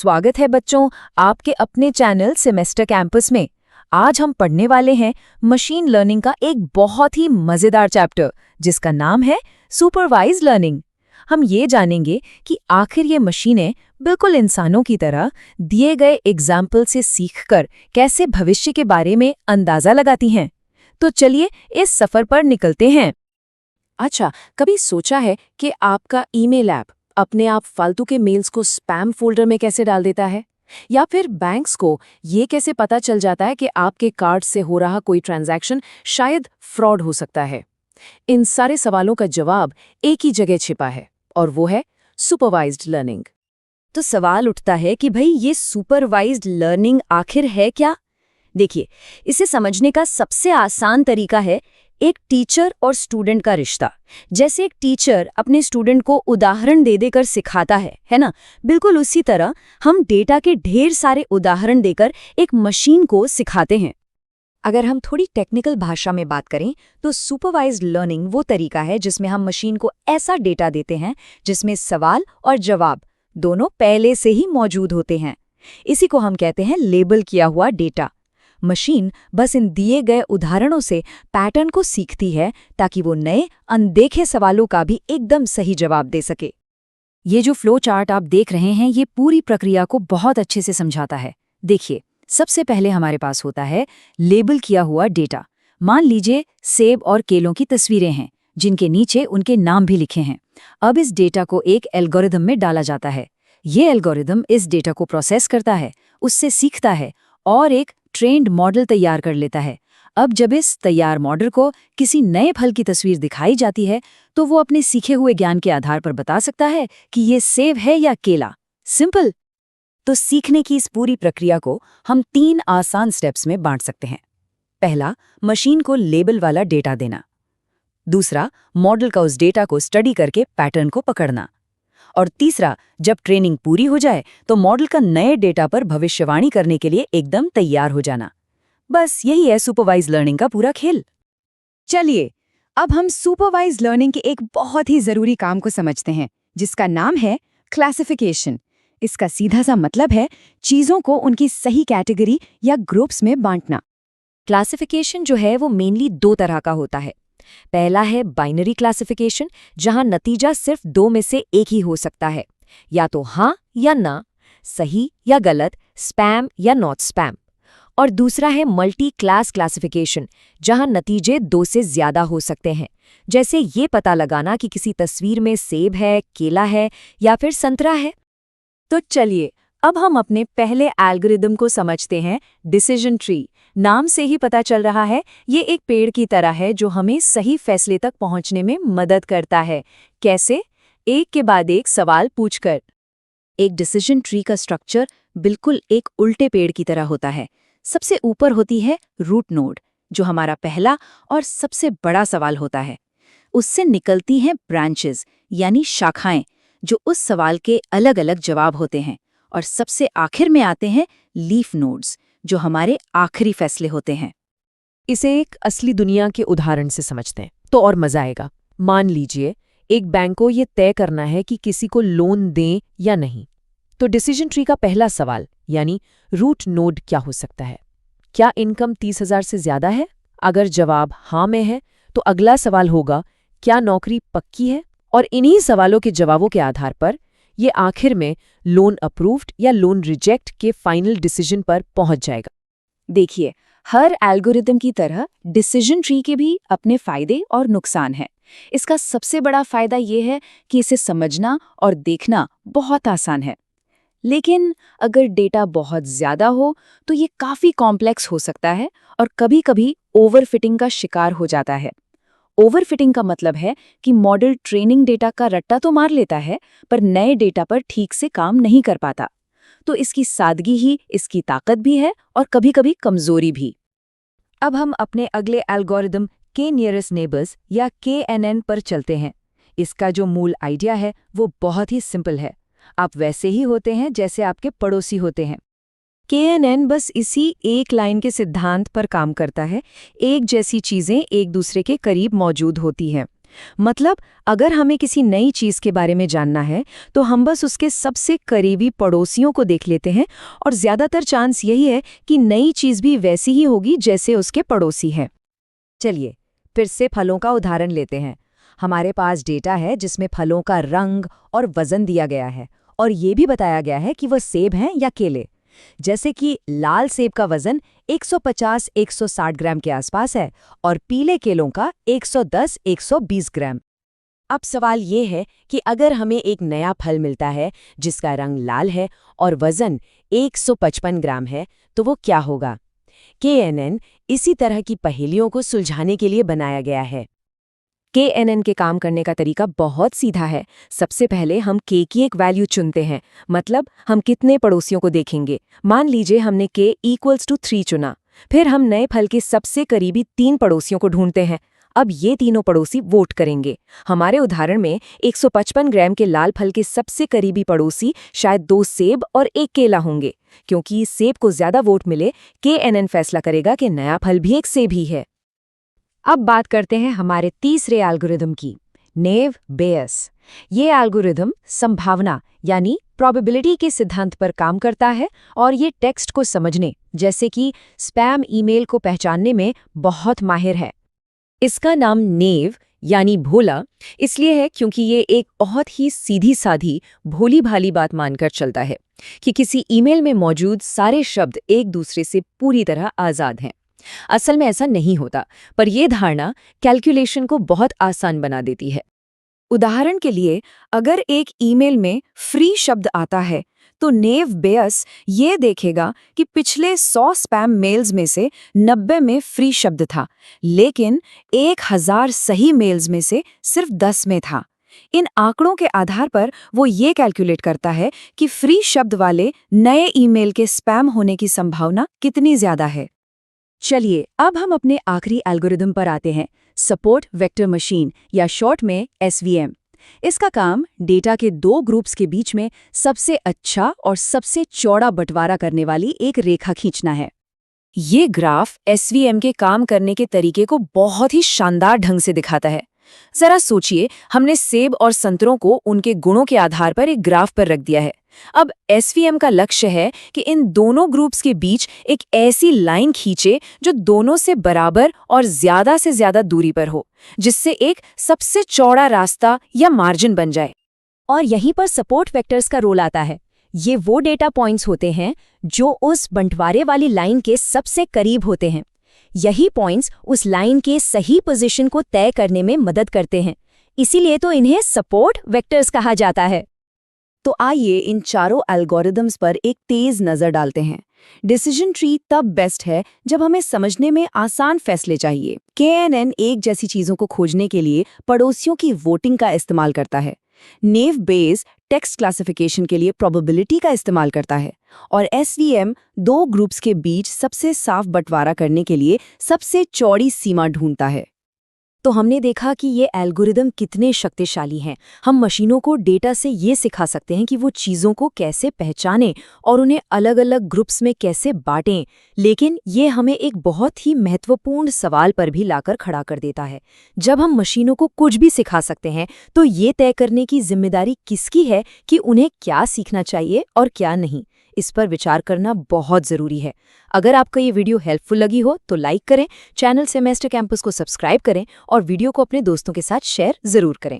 स्वागत है बच्चों आपके अपने चैनल सेमेस्टर कैंपस में। आज हम पढ़ने वाले हैं मशीन लर्निंग का एक बहुत ही मजेदार चैप्टर जिसका नाम है सुपरवाइज्ड लर्निंग। हम ये जानेंगे कि आखिर ये मशीनें बिल्कुल इंसानों की तरह दिए गए एग्जाम्पल से सीखकर कैसे भविष्य के बारे में अंदाजा लगाती हैं। तो चलिए इस सफर पर निकलते हैं। अच्छा, कभी सोचा है कि आपका ईमेल ऐप अपने आप फालतू के मेल्स को स्पैम फोल्डर में कैसे डाल देता है? या फिर बैंक्स को ये कैसे पता चल जाता है कि आपके कार्ड से हो रहा कोई ट्रांजैक्शन शायद फ्रॉड हो सकता है? इन सारे सवालों का जवाब एक ही जगह छिपा है और वो है सुपरवाइज्ड लर्निंग। तो सवाल उठता है कि भाई ये सुपरवाइज्ड लर्निंग आखिर है क्या? देखिए, इसे समझने का सबसे आसान तरीका है एक टीचर और स्टूडेंट का रिश्ता। जैसे एक टीचर अपने स्टूडेंट को उदाहरण दे देकर सिखाता है ना? बिल्कुल उसी तरह हम डेटा के ढेर सारे उदाहरण देकर एक मशीन को सिखाते हैं। अगर हम थोड़ी टेक्निकल भाषा में बात करें तो सुपरवाइज्ड लर्निंग वो तरीका है जिसमें हम मशीन को ऐसा डेटा देते हैं जिसमें सवाल और जवाब दोनों पहले से ही मौजूद होते हैं। इसी को हम कहते हैं लेबल किया हुआ डेटा। मशीन बस इन दिए गए उदाहरणों से पैटर्न को सीखती है ताकि वो नए अनदेखे सवालों का भी एकदम सही जवाब दे सके। ये जो फ्लो चार्ट आप देख रहे हैं ये पूरी प्रक्रिया को बहुत अच्छे से समझाता है। देखिए, सबसे पहले हमारे पास होता है लेबल किया हुआ डेटा। मान लीजिए सेब और केलों की तस्वीरें हैं जिनके नीचे उनके नाम भी लिखे हैं। अब इस डेटा को एक एल्गोरिदम में डाला जाता है। ये एल्गोरिदम इस डेटा को प्रोसेस करता है, उससे सीखता है और एक ट्रेंड मॉडल तैयार कर लेता है। अब जब इस तैयार मॉडल को किसी नए फल की तस्वीर दिखाई जाती है तो वो अपने सीखे हुए ज्ञान के आधार पर बता सकता है कि ये सेब है या केला। सिंपल। तो सीखने की इस पूरी प्रक्रिया को हम 3 आसान स्टेप्स में बांट सकते हैं। पहला, मशीन को लेबल वाला डेटा देना। दूसरा, मॉडल का उस डेटा को स्टडी करके पैटर्न को पकड़ना। और तीसरा, जब ट्रेनिंग पूरी हो जाए तो मॉडल का नए डेटा पर भविष्यवाणी करने के लिए एकदम तैयार हो जाना। बस यही है सुपरवाइज्ड लर्निंग का पूरा खेल। चलिए, अब हम सुपरवाइज्ड लर्निंग के एक बहुत ही जरूरी काम को समझते हैं जिसका नाम है क्लासिफिकेशन। इसका सीधा सा मतलब है चीजों को उनकी सही कैटेगरी या ग्रुप्स में बांटना। क्लासिफिकेशन जो है वो मेनली 2 तरह का होता है। पहला है बाइनरी क्लासिफिकेशन, जहां नतीजा सिर्फ 2 में से एक ही हो सकता है, या तो हाँ या ना, सही या गलत, स्पैम या नॉट स्पैम। और दूसरा है मल्टी क्लास क्लासिफिकेशन, जहां नतीजे 2 से ज्यादा हो सकते हैं। जैसे ये पता लगाना कि किसी तस्वीर में सेब है, केला है या फिर संतरा है। तो चलिए, अब हम अपने पहले एल्गोरिदम को समझते हैं, डिसीजन ट्री। नाम से ही पता चल रहा है ये एक पेड़ की तरह है जो हमें सही फैसले तक पहुंचने में मदद करता है। कैसे? एक के बाद एक सवाल पूछकर। एक डिसीजन ट्री का स्ट्रक्चर बिल्कुल एक उल्टे पेड़ की तरह होता है। सबसे ऊपर होती है रूट नोड, जो हमारा पहला और सबसे बड़ा सवाल होता है। उससे निकलती हैं ब्रांचेस यानी शाखाएं, जो उस सवाल के अलग अलग जवाब होते हैं। और सबसे आखिर में आते हैं लीफ नोड्स, जो हमारे आखिरी फैसले होते हैं। इसे एक असली दुनिया के उदाहरण से समझते हैं तो और मजा आएगा। मान लीजिए एक बैंक को ये तय करना है कि किसी को लोन दें या नहीं। तो डिसीजन ट्री का पहला सवाल यानी रूट नोड क्या हो सकता है? क्या इनकम 30,000 से ज्यादा है? अगर जवाब हाँ में है तो अगला सवाल होगा क्या नौकरी पक्की है? और इन्हीं सवालों के जवाबों के आधार पर ये आखिर में लोन अप्रूव्ड या लोन रिजेक्ट के फाइनल डिसीजन पर पहुंच जाएगा। देखिए, हर एल्गोरिदम की तरह डिसीजन ट्री के भी अपने फायदे और नुकसान हैं। इसका सबसे बड़ा फायदा ये है कि इसे समझना और देखना बहुत आसान है। लेकिन अगर डेटा बहुत ज्यादा हो तो ये काफी कॉम्प्लेक्स हो सकता है और कभी-कभी ओवरफिटिंग का शिकार हो जाता है। ओवरफिटिंग का मतलब है कि मॉडल ट्रेनिंग डेटा का रट्टा तो मार लेता है पर नए डेटा पर ठीक से काम नहीं कर पाता। तो इसकी सादगी ही इसकी ताकत भी है और कभी-कभी कमजोरी भी। अब हम अपने अगले एल्गोरिदम के नियरेस्ट नेबर्स या KNN पर चलते हैं। इसका जो मूल आइडिया है वो बहुत ही सिंपल है। आप वैसे ही होते हैं जैसे आपके पड़ोसी होते हैं। KNN बस इसी एक लाइन के सिद्धांत पर काम करता है। एक जैसी चीजें एक दूसरे के करीब मौजूद होती हैं। मतलब अगर हमें किसी नई चीज के बारे में जानना है तो हम बस उसके सबसे करीबी पड़ोसियों को देख लेते हैं और ज्यादातर चांस यही है कि नई चीज भी वैसी ही होगी जैसे उसके पड़ोसी है। चलिए फिर से फलों का उदाहरण लेते हैं। हमारे पास डेटा है जिसमें फलों का रंग और वजन दिया गया है और ये भी बताया गया है कि वह सेब हैं या केले। जैसे कि लाल सेब का वजन 150-160 ग्राम के आसपास है और पीले केलों का 110-120 ग्राम। अब सवाल ये है कि अगर हमें एक नया फल मिलता है जिसका रंग लाल है और वजन 155 ग्राम है तो वो क्या होगा? KNN इसी तरह की पहेलियों को सुलझाने के लिए बनाया गया है। KNN के काम करने का तरीका बहुत सीधा है। सबसे पहले हम K की एक वैल्यू चुनते हैं, मतलब हम कितने पड़ोसियों को देखेंगे। मान लीजिए हमने K = 3 चुना। फिर हम नए फल के सबसे करीबी 3 पड़ोसियों को ढूंढते हैं। अब ये तीनों पड़ोसी वोट करेंगे। हमारे उदाहरण में 155 ग्राम के लाल फल के सबसे करीबी पड़ोसी शायद 2 सेब और 1 केला होंगे। क्योंकि सेब को ज्यादा वोट मिले, KNN फैसला करेगा कि नया फल भी एक सेब ही है। अब बात करते हैं हमारे तीसरे एल्गोरिदम की, नेव बेयस। ये एल्गोरिदम संभावना यानी प्रोबेबिलिटी के सिद्धांत पर काम करता है और ये टेक्स्ट को समझने, जैसे कि स्पैम ईमेल को पहचानने में बहुत माहिर है। इसका नाम नेव यानी भोला इसलिए है क्योंकि ये एक बहुत ही सीधी साधी भोली भाली बात मानकर चलता है कि किसी ईमेल में मौजूद सारे शब्द एक दूसरे से पूरी तरह आज़ाद हैं। असल में ऐसा नहीं होता, पर यह धारणा कैलकुलेशन को बहुत आसान बना देती है। उदाहरण के लिए, अगर एक ईमेल में फ्री शब्द आता है तो नेव बेयस ये देखेगा कि पिछले 100 स्पैम मेल्स में से 90 में फ्री शब्द था, लेकिन 1000 सही मेल्स में से सिर्फ 10 में था। इन आंकड़ों के आधार पर वो ये कैलकुलेट करता है कि फ्री शब्द वाले नए ईमेल के स्पैम होने की संभावना कितनी ज्यादा है। चलिए अब हम अपने आखिरी एल्गोरिदम पर आते हैं, सपोर्ट वेक्टर मशीन या शॉर्ट में SVM। इसका काम डेटा के 2 ग्रुप्स के बीच में सबसे अच्छा और सबसे चौड़ा बंटवारा करने वाली एक रेखा खींचना है। ये ग्राफ SVM के काम करने के तरीके को बहुत ही शानदार ढंग से दिखाता है। जरा सोचिए, हमने सेब और संतरों को उनके गुणों के आधार पर एक ग्राफ पर रख दिया है। अब SVM का लक्ष्य है कि इन दोनों ग्रुप्स के बीच एक ऐसी लाइन खींचे जो दोनों से बराबर और ज्यादा से ज्यादा दूरी पर हो, जिससे एक सबसे चौड़ा रास्ता या मार्जिन बन जाए। और यहीं पर सपोर्ट वेक्टर्स का रोल आता है। ये वो डेटा पॉइंट्स होते हैं जो उस बंटवारे वाली लाइन के सबसे करीब होते हैं। यही पॉइंट्स उस लाइन के सही पोजीशन को तय करने में मदद करते हैं, इसीलिए तो इन्हें सपोर्ट वेक्टर्स कहा जाता है। तो आइए इन चारों एल्गोरिदम्स पर एक तेज नजर डालते हैं। डिसीजन ट्री तब बेस्ट है जब हमें समझने में आसान फैसले चाहिए। KNN एक जैसी चीजों को खोजने के लिए पड़ोसियों की वोटिंग का इस्तेमाल करता है। नेव बेस टेक्स्ट क्लासिफिकेशन के लिए प्रोबेबिलिटी का इस्तेमाल करता है और SVM 2 ग्रुप्स के बीच सबसे साफ बंटवारा करने के लिए सबसे चौड़ी सीमा ढूंढता है। तो हमने देखा कि ये एल्गोरिदम कितने शक्तिशाली हैं। हम मशीनों को डेटा से ये सिखा सकते हैं कि वो चीज़ों को कैसे पहचानें और उन्हें अलग अलग ग्रुप्स में कैसे बांटें, लेकिन ये हमें एक बहुत ही महत्वपूर्ण सवाल पर भी लाकर खड़ा कर देता है। जब हम मशीनों को कुछ भी सिखा सकते हैं तो ये तय करने की जिम्मेदारी किसकी है कि उन्हें क्या सीखना चाहिए और क्या नहीं। इस पर विचार करना बहुत ज़रूरी है। अगर आपको ये वीडियो हेल्पफुल लगी हो तो लाइक करें, चैनल सेमेस्टर कैंपस को सब्सक्राइब करें और वीडियो को अपने दोस्तों के साथ शेयर ज़रूर करें।